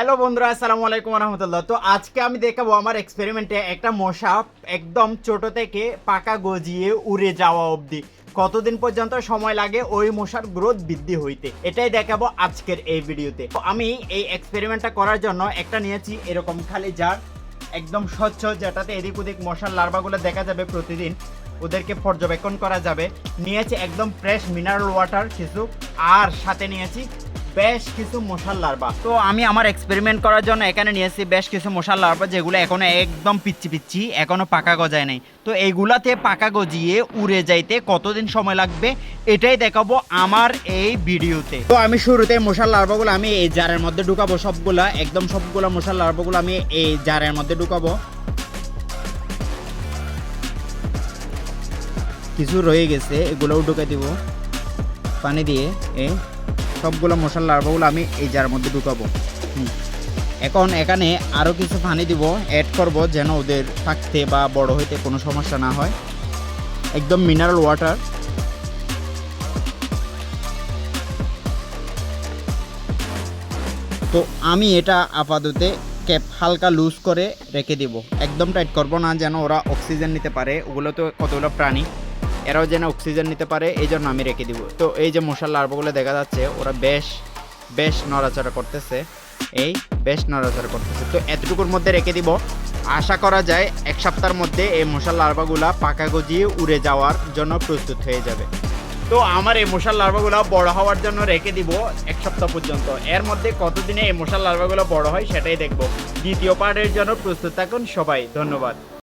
Hello বন্ধুরা, আসসালামু আলাইকুম রহমতুল্লাহ। তো আজকে আমি দেখাবো আমার এক্সপেরিমেন্টে একটা মশা একদম ছোট থেকে পাকা গজিয়ে উড়ে যাওয়া অবধি কতদিন পর্যন্ত সময় লাগে ওই মশার গ্রোথ বৃদ্ধি হইতে, এটাই দেখাবো আজকের এই ভিডিওতে। তো আমি এই এক্সপেরিমেন্টটা করার জন্য একটা নিয়েছি এরকম খালি জার, একদম স্বচ্ছ, যেটাতে এদিক ওদিক মশার লার্ভাগুলো দেখা যাবে, প্রতিদিন ওদেরকে পর্যবেক্ষণ করা যাবে। নিয়েছি একদম ফ্রেশ মিনারেল ওয়াটার কিছু, আর সাথে নিয়েছি বেশ কিছু মশার লার্ভা। তো আমি আমার এক্সপেরিমেন্ট করার জন্য এখানে নিয়েছি বেশ কিছু মশার লার্ভা, যেগুলো এখনো একদম পিচ্ছি পিচ্ছি, এখনো পাকা গজায় নাই। তো এইগুলাতে পাকা গজিয়ে উড়ে যাইতে কতদিন সময় লাগবে এটাই দেখাবো আমার এই ভিডিওতে। তো আমি শুরুতে মশার লার্ভাগুলো আমি এই জারের মধ্যে ঢুকাবো, সবগুলা একদম সবগুলা মশার লার্ভাগুলো আমি এই জারের মধ্যে ঢুকাবো। কিছু রয়ে গেছে, এগুলোও ঢুকে দিব পানি দিয়ে। সবগুলো মশার লার্ভাগুলো আমি এই জারের মধ্যে ঢুকাবো। এখন এখানে আরও কিছু পানি দিব, অ্যাড করব, যেন ওদের থাকতে বা বড় হইতে কোনো সমস্যা না হয়। একদম মিনারেল ওয়াটার। তো আমি এটা আপাতত ক্যাপ হালকা লুজ করে রেখে দিব, একদম টাইট করব না, যেন ওরা অক্সিজেন নিতে পারে। ওগুলো তো কতগুলো প্রাণী, এরাও যেন অক্সিজেন নিতে পারে, এই জন্য আমি রেখে দিব। তো এই যে মশার লার্ভাগুলো দেখা যাচ্ছে, ওরা বেশ নড়াচড়া করতেছে, বেশ নড়াচড়া করতেছে। তো এতটুকুর মধ্যে রেখে দিব। আশা করা যায় এক সপ্তাহের মধ্যে এই মশার লার্ভাগুলো পাকা গজিয়ে উড়ে যাওয়ার জন্য প্রস্তুত হয়ে যাবে। তো আমার এই মশার লার্ভাগুলো বড় হওয়ার জন্য রেখে দিব এক সপ্তাহ পর্যন্ত। এর মধ্যে কতদিনে এই মশার লার্ভাগুলো বড় হয় সেটাই দেখব। দ্বিতীয় পার্টের জন্য প্রস্তুত থাকুন সবাই। ধন্যবাদ।